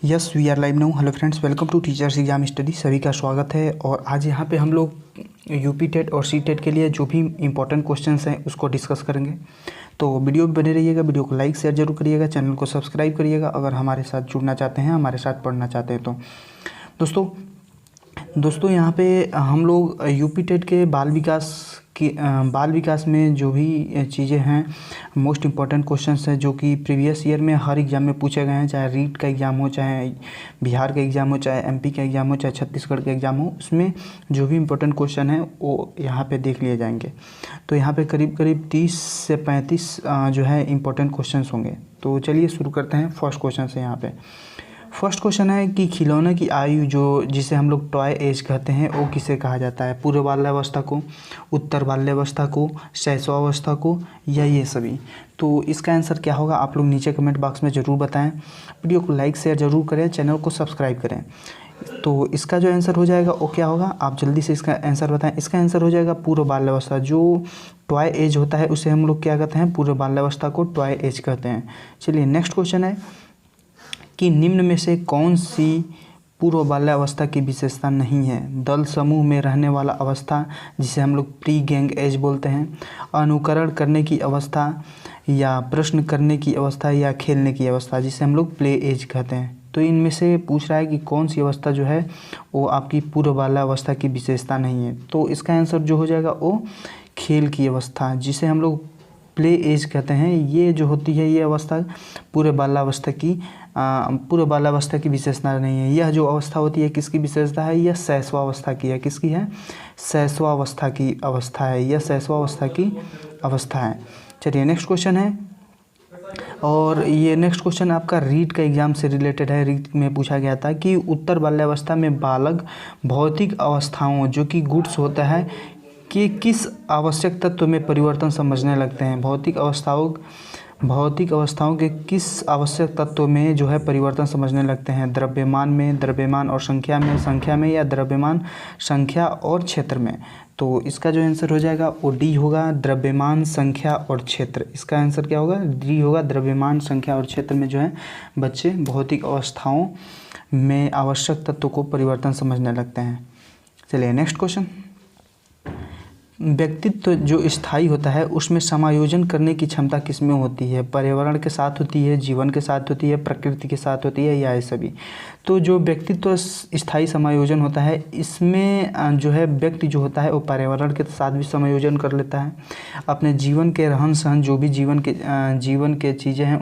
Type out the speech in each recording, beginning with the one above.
Yes we are live now. Hello friends, welcome to teachers exam study. सभी का स्वागत है। और आज यहाँ पे हम लोग यूपी टेट और सी टेट के लिए जो भी इंपॉर्टेंट क्वेश्चंस हैं उसको डिस्कस करेंगे। तो वीडियो में बने रहिएगा, वीडियो को लाइक शेयर जरूर करिएगा, चैनल को सब्सक्राइब करिएगा अगर हमारे साथ जुड़ना चाहते हैं, हमारे साथ पढ़ना चाहते हैं। तो दोस्तों यहाँ पे हम लोग यूपी टेट के बाल विकास में जो भी चीज़ें हैं, मोस्ट इम्पॉर्टेंट क्वेश्चंस हैं जो कि प्रीवियस ईयर में हर एग्ज़ाम में पूछे गए हैं, चाहे रीट का एग्ज़ाम हो, चाहे बिहार का एग्ज़ाम हो, चाहे एमपी का एग्ज़ाम हो, चाहे छत्तीसगढ़ का एग्ज़ाम हो, उसमें जो भी इम्पोर्टेंट क्वेश्चन है वो यहाँ पे देख लिए जाएंगे। तो यहाँ पे करीब करीब 30 से 35 जो है इम्पोर्टेंट क्वेश्चन होंगे। तो चलिए शुरू करते हैं। फर्स्ट क्वेश्चन से यहाँ पे फर्स्ट क्वेश्चन है कि खिलौने की आयु जो जिसे हम लोग टॉय एज कहते हैं वो किसे कहा जाता है? पूर्व बाल्यावस्था को, उत्तर बाल्यावस्था को, शैशवावस्था को, या ये सभी? तो इसका आंसर क्या होगा आप लोग नीचे कमेंट बॉक्स में ज़रूर बताएं। वीडियो को लाइक शेयर ज़रूर करें, चैनल को सब्सक्राइब करें। तो इसका जो आंसर हो जाएगा वो क्या होगा, आप जल्दी से इसका आंसर बताएं। इसका आंसर हो जाएगा पूर्व बाल्यावस्था। जो टॉय एज होता है उसे हम लोग क्या कहते हैं? पूर्व बाल्यावस्था को टॉय एज कहते हैं। चलिए नेक्स्ट क्वेश्चन है कि निम्न में से कौन सी पूर्व बाल्यावस्था की विशेषता नहीं है? दल समूह में रहने वाला अवस्था जिसे हम लोग प्री गैंग एज बोलते हैं, अनुकरण करने की अवस्था, या प्रश्न करने की अवस्था, या खेलने की अवस्था जिसे हम लोग प्ले एज कहते हैं। तो इनमें से पूछ रहा है कि कौन सी अवस्था जो है वो आपकी पूर्व बाल्यावस्था की विशेषता नहीं है। तो इसका आंसर जो हो जाएगा वो खेल की अवस्था जिसे हम लोग प्ले एज कहते हैं। ये जो होती है ये अवस्था पूर्व बाल्यावस्था की विशेषता नहीं है। यह जो अवस्था होती है किसकी विशेषता है? यह शैशवावस्था की है। किसकी है? शैशवावस्था की अवस्था है। यह शैशवावस्था की अवस्था है। चलिए नेक्स्ट क्वेश्चन है, और ये नेक्स्ट क्वेश्चन आपका रीट का एग्जाम से रिलेटेड है। रीट में पूछा गया था कि उत्तर बाल्यावस्था में बालक भौतिक अवस्थाओं जो कि गुड्स होता है कि किस आवश्यक तत्व में परिवर्तन समझने लगते हैं? भौतिक अवस्थाओं के किस आवश्यक तत्व में जो है परिवर्तन समझने लगते हैं? द्रव्यमान और संख्या में, या द्रव्यमान, संख्या और क्षेत्र में? तो इसका जो आंसर हो जाएगा वो डी होगा, द्रव्यमान, संख्या और क्षेत्र। इसका आंसर क्या होगा? डी होगा। द्रव्यमान, संख्या और क्षेत्र में जो है बच्चे भौतिक अवस्थाओं में आवश्यक तत्व को परिवर्तन समझने लगते हैं। चलिए नेक्स्ट क्वेश्चन। व्यक्तित्व जो स्थायी होता है उसमें समायोजन करने की क्षमता किसमें होती है? पर्यावरण के साथ होती है, जीवन के साथ होती है, प्रकृति के साथ होती है, या ये सभी? तो जो व्यक्तित्व स्थायी समायोजन होता है इसमें जो है व्यक्ति जो होता है वो पर्यावरण के साथ भी समायोजन कर लेता है। अपने जीवन के रहन सहन जो भी जीवन के चीज़ें हैं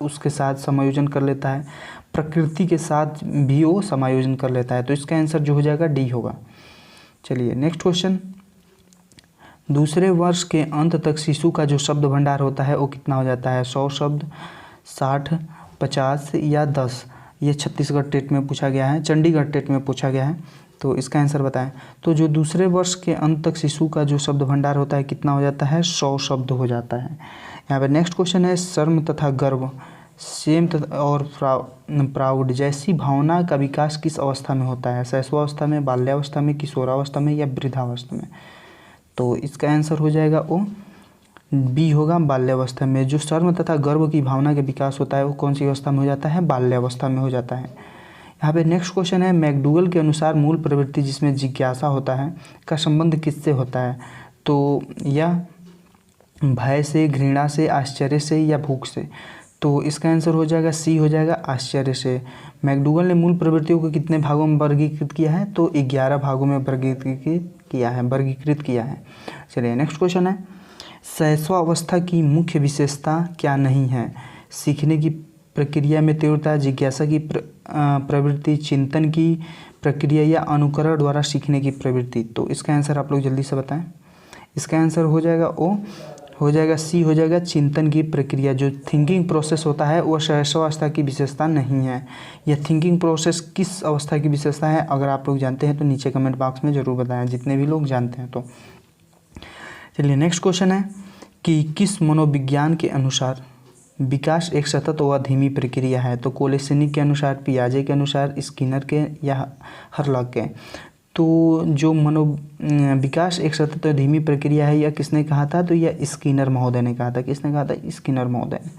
उसके साथ समायोजन कर लेता है। प्रकृति के साथ भी वो समायोजन कर लेता है। तो इसका आंसर जो हो जाएगा डी होगा। चलिए नेक्स्ट क्वेश्चन। दूसरे वर्ष के अंत तक शिशु का जो शब्द भंडार होता है वो कितना हो जाता है? 100 शब्द, 60, 50 या 10? ये छत्तीसगढ़ टेट में पूछा गया है, चंडीगढ़ टेट में पूछा गया है। तो इसका आंसर बताएं। तो जो दूसरे वर्ष के अंत तक शिशु का जो शब्द भंडार होता है कितना हो जाता है? 100 शब्द हो जाता है। यहाँ पर नेक्स्ट क्वेश्चन है, शर्म तथा गर्व, सेम और प्राउड जैसी भावना का विकास किस अवस्था में होता है? शैशवावस्था में, बाल्यावस्था में, किशोरावस्था में, या वृद्धावस्था में? तो इसका आंसर हो जाएगा वो बी होगा, बाल्यावस्था में। जो शर्म तथा गर्व की भावना का विकास होता है वो कौन सी अवस्था में हो जाता है? बाल्यावस्था में हो जाता है। यहाँ पे नेक्स्ट क्वेश्चन है, मैकडूगल के अनुसार मूल प्रवृत्ति जिसमें जिज्ञासा होता है का संबंध किससे होता है? तो या भय से, घृणा से, आश्चर्य से, या भूख से? तो इसका आंसर हो जाएगा सी हो जाएगा, आश्चर्य से। मैकडूगल ने मूल प्रवृत्तियों को कितने भागों में वर्गीकृत किया है? तो 11 भागों में वर्गीकृत किया है। चलिए नेक्स्ट क्वेश्चन है, शैशवावस्था की मुख्य विशेषता क्या नहीं है? सीखने की प्रक्रिया में तीव्रता, जिज्ञासा की प्रवृत्ति, चिंतन की प्रक्रिया, या अनुकरण द्वारा सीखने की प्रवृत्ति? तो इसका आंसर आप लोग जल्दी से बताएं। इसका आंसर हो जाएगा ओ हो जाएगा सी हो जाएगा, चिंतन की प्रक्रिया। जो थिंकिंग प्रोसेस होता है वो शैशवावस्था की विशेषता नहीं है। यह थिंकिंग प्रोसेस किस अवस्था की विशेषता है? अगर आप लोग जानते हैं तो नीचे कमेंट बॉक्स में ज़रूर बताएं, जितने भी लोग जानते हैं तो। चलिए नेक्स्ट क्वेश्चन है कि किस मनोविज्ञान के अनुसार विकास एक सतत व धीमी प्रक्रिया है? तो कोलेसिनी के अनुसार, पियाजे के अनुसार, स्किनर के, या हर्लॉग के? तो जो विकास एक सतत और धीमी प्रक्रिया है यह किसने कहा था? तो यह स्किनर महोदय ने कहा था। किसने कहा था? स्किनर महोदय ने।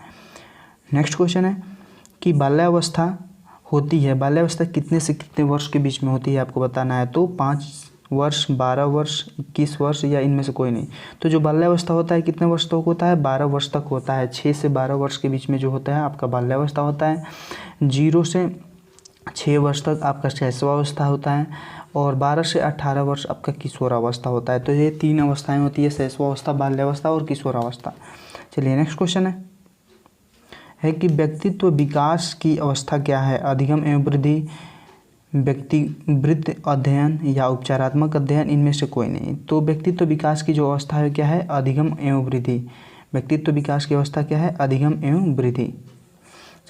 नेक्स्ट क्वेश्चन है कि बाल्यावस्था होती है। बाल्यावस्था कितने से कितने वर्ष के बीच में होती है आपको बताना है। तो 5 वर्ष, 12 वर्ष, 21 वर्ष या इनमें से कोई नहीं। तो जो बाल्यावस्था होता है कितने वर्ष तक होता है? 12 वर्ष तक होता है। 6 से 12 वर्ष के बीच में जो होता है आपका बाल्यावस्था होता है। 0 से 6 वर्ष तक आपका शैशवावस्था होता है और 12 से 18 वर्ष आपका किशोरावस्था होता है। तो ये 3 अवस्थाएं होती है, शैशवावस्था, बाल्यावस्था और किशोरावस्था। चलिए नेक्स्ट क्वेश्चन है कि व्यक्तित्व विकास की अवस्था क्या है? अधिगम एवं वृद्धि, व्यक्तिवृत्त अध्ययन या उपचारात्मक अध्ययन, इनमें से कोई नहीं। तो व्यक्तित्व विकास की जो अवस्था है क्या है? अधिगम एवं वृद्धि। व्यक्तित्व विकास की अवस्था क्या है? अधिगम एवं वृद्धि।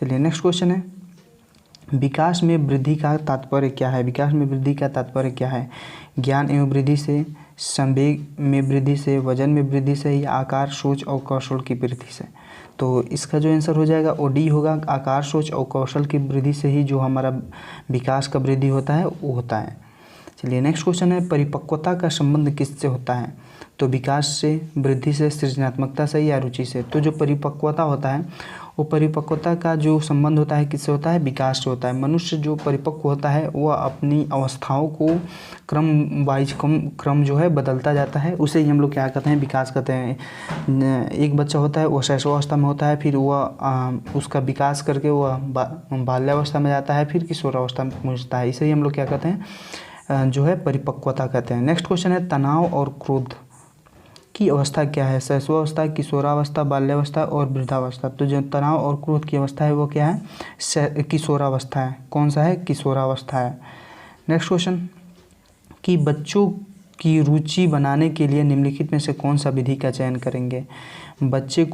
चलिए नेक्स्ट क्वेश्चन है, विकास में वृद्धि का तात्पर्य क्या है? विकास में वृद्धि का तात्पर्य क्या है? ज्ञान एवं वृद्धि से, संवेग में वृद्धि से, वजन में वृद्धि से या आकार, सोच और कौशल की वृद्धि से। तो इसका जो आंसर हो जाएगा वो डी होगा। आकार, सोच और कौशल की वृद्धि से ही जो हमारा विकास का वृद्धि होता है वो होता है। चलिए नेक्स्ट क्वेश्चन है, परिपक्वता का संबंध किससे होता है? तो विकास से, वृद्धि से, सृजनात्मकता से या रुचि से। तो जो परिपक्वता होता है वो परिपक्वता का जो संबंध होता है किससे होता है? विकास से होता है। मनुष्य जो परिपक्व होता है वह अपनी अवस्थाओं को क्रम वाइज क्रम जो है बदलता जाता है, उसे ही हम लोग क्या कहते हैं? विकास कहते हैं। एक बच्चा होता है वो शैशवावस्था में होता है, फिर वह उसका विकास करके वह बाल्यावस्था में जाता है, फिर किशोरावस्था में पहुँचता है। इसे ही हम लोग क्या कहते हैं? जो है परिपक्वता कहते हैं। नेक्स्ट क्वेश्चन है, तनाव और क्रोध की अवस्था क्या है? शैशवावस्था, किशोरावस्था, बाल्यावस्था और वृद्धावस्था। तो जो तनाव और क्रोध की अवस्था है वो क्या है? किशोरावस्था है। कौन सा है? किशोरावस्था है। नेक्स्ट क्वेश्चन कि बच्चों की रुचि बनाने के लिए निम्नलिखित में से कौन सा विधि का चयन करेंगे? बच्चे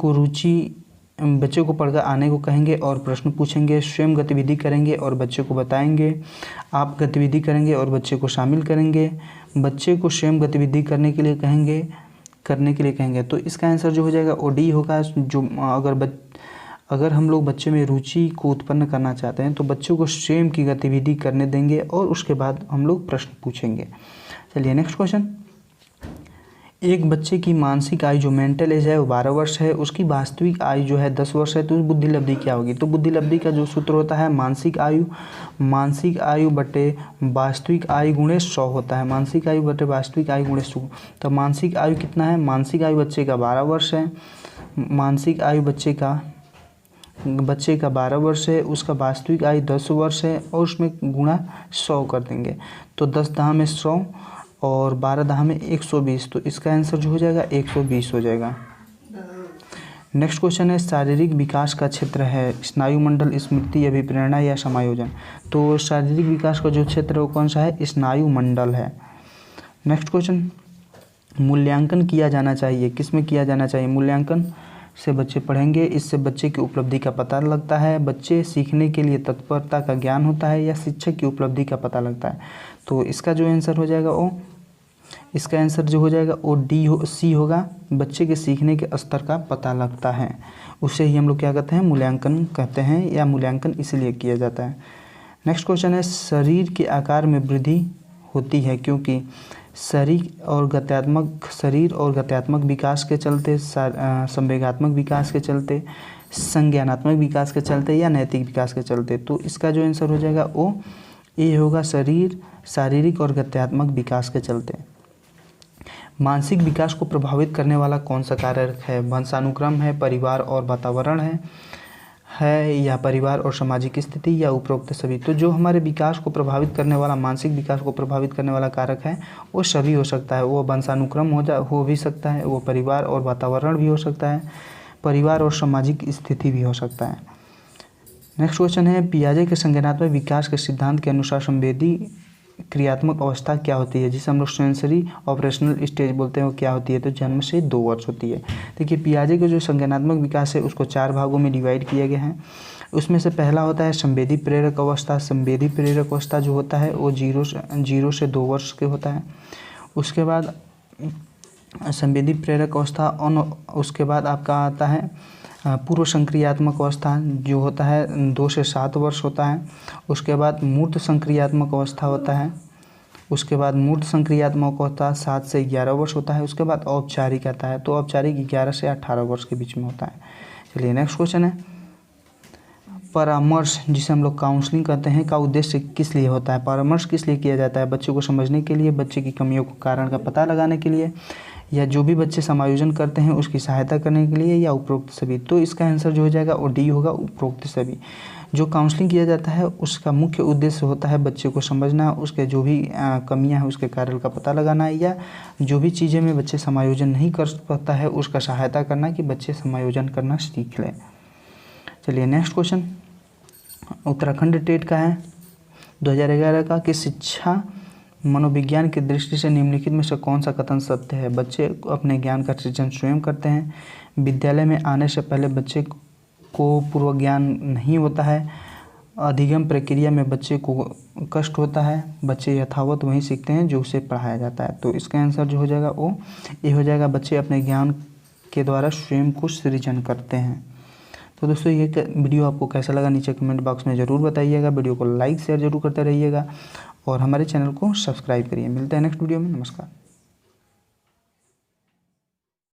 को पढ़कर आने को कहेंगे और प्रश्न पूछेंगे, स्वयं गतिविधि करेंगे और बच्चे को बताएंगे, आप गतिविधि करेंगे और बच्चे को शामिल करेंगे, बच्चे को स्वयं गतिविधि करने के लिए कहेंगे। तो इसका आंसर जो हो जाएगा वो डी होगा। जो अगर हम लोग बच्चे में रुचि को उत्पन्न करना चाहते हैं तो बच्चों को स्वयं की गतिविधि करने देंगे और उसके बाद हम लोग प्रश्न पूछेंगे। चलिए नेक्स्ट क्वेश्चन, एक बच्चे की मानसिक आयु जो मेंटल एज है वो 12 वर्ष है, उसकी वास्तविक आयु जो है 10 वर्ष है। तो बुद्धि लब्धि क्या होगी? तो बुद्धि लब्धि का जो सूत्र होता है मानसिक आयु बटे वास्तविक आयु गुणे 100 होता है। मानसिक आयु बटे वास्तविक आयु गुणे 100। तो मानसिक आयु कितना है? मानसिक आयु बच्चे का 12 वर्ष है। मानसिक आयु बच्चे का 12 वर्ष है, उसका वास्तविक आयु 10 वर्ष है और उसमें गुणा 100 कर देंगे। तो 10 दाह में 100 और 12 दाह में 120। तो इसका आंसर जो हो जाएगा 120 हो जाएगा। नेक्स्ट क्वेश्चन है, शारीरिक विकास का क्षेत्र है स्नायुमंडल, स्मृति, अभिप्रेरणा या समायोजन। तो शारीरिक विकास का जो क्षेत्र है वो कौन सा है? स्नायुमंडल है। नेक्स्ट क्वेश्चन, मूल्यांकन किया जाना चाहिए, किसमें किया जाना चाहिए? मूल्यांकन से बच्चे पढ़ेंगे, इससे बच्चे की उपलब्धि का पता लगता है, बच्चे सीखने के लिए तत्परता का ज्ञान होता है या शिक्षक की उपलब्धि का पता लगता है। तो इसका जो आंसर हो जाएगा वो सी होगा। बच्चे के सीखने के स्तर का पता लगता है, उसे ही हम लोग क्या कहते हैं? मूल्यांकन कहते हैं, या मूल्यांकन इसलिए किया जाता है। नेक्स्ट क्वेश्चन है, शरीर के आकार में वृद्धि होती है क्योंकि शरीर और गत्यात्मक विकास के चलते, संवेगात्मक विकास के चलते, संज्ञानात्मक विकास के चलते या नैतिक विकास के चलते। तो इसका जो आंसर हो जाएगा वो ये होगा, शारीरिक और गत्यात्मक विकास के चलते। मानसिक विकास को प्रभावित करने वाला कौन सा कारक है? वंशानुक्रम है, परिवार और वातावरण है या परिवार और सामाजिक स्थिति या उपरोक्त सभी। तो जो हमारे विकास को प्रभावित करने वाला, मानसिक विकास को प्रभावित करने वाला कारक है वो सभी हो सकता है। वो वंशानुक्रम हो भी सकता है, वो परिवार और वातावरण भी हो सकता है, परिवार और सामाजिक स्थिति भी हो सकता है। नेक्स्ट क्वेश्चन है, पियाजे के संज्ञानात्मक विकास के सिद्धांत के अनुसार संवेदी क्रियात्मक अवस्था क्या होती है, जिसे हम लोग सेंसरी ऑपरेशनल स्टेज बोलते हैं, वो क्या होती है? तो जन्म से 2 वर्ष होती है। देखिए पियाजे का जो संज्ञानात्मक विकास है उसको 4 भागों में डिवाइड किया गया है। उसमें से पहला होता है संवेदी प्रेरक अवस्था। संवेदी प्रेरक अवस्था जो होता है वो 0 से 2 वर्ष के होता है। उसके बाद संवेदी प्रेरक अवस्था उसके बाद आपका आता है पूर्व संक्रियात्मक अवस्था जो होता है 2 से 7 वर्ष होता है। उसके बाद मूर्त संक्रियात्मक अवस्था होता है। उसके बाद मूर्त संक्रियात्मक अवस्था 7 से 11 वर्ष होता है। उसके बाद औपचारिक आता है, तो औपचारिक 11 से 18 वर्ष के बीच में होता है। चलिए नेक्स्ट क्वेश्चन है, परामर्श, जिसे हम लोग काउंसलिंग कहते हैं, का उद्देश्य किस लिए होता है? परामर्श किस लिए किया जाता है? बच्चे को समझने के लिए, बच्चे की कमियों को कारण का पता लगाने के लिए, या जो भी बच्चे समायोजन करते हैं उसकी सहायता करने के लिए, या उपरोक्त सभी? तो इसका आंसर जो हो जाएगा वो डी होगा, उपरोक्त सभी। जो काउंसलिंग किया जाता है उसका मुख्य उद्देश्य होता है बच्चे को समझना, उसके जो भी कमियां हैं उसके कारण का पता लगाना, या जो भी चीज़ें में बच्चे समायोजन नहीं कर पाता है उसका सहायता करना कि बच्चे समायोजन करना सीख लें। चलिए नेक्स्ट क्वेश्चन उत्तराखंड टेट का है 2011 का, कि शिक्षा मनोविज्ञान की दृष्टि से निम्नलिखित में से कौन सा कथन सत्य है? बच्चे अपने ज्ञान का सृजन स्वयं करते हैं, विद्यालय में आने से पहले बच्चे को पूर्व ज्ञान नहीं होता है, अधिगम प्रक्रिया में बच्चे को कष्ट होता है, बच्चे यथावत वहीं सीखते हैं जो उसे पढ़ाया जाता है। तो इसका आंसर जो हो जाएगा वो ये हो जाएगा, बच्चे अपने ज्ञान के द्वारा स्वयं को सृजन करते हैं। तो दोस्तों ये वीडियो आपको कैसा लगा नीचे कमेंट बॉक्स में ज़रूर बताइएगा। वीडियो को लाइक शेयर जरूर करते रहिएगा और हमारे चैनल को सब्सक्राइब करिए। मिलते हैं नेक्स्ट वीडियो में। नमस्कार।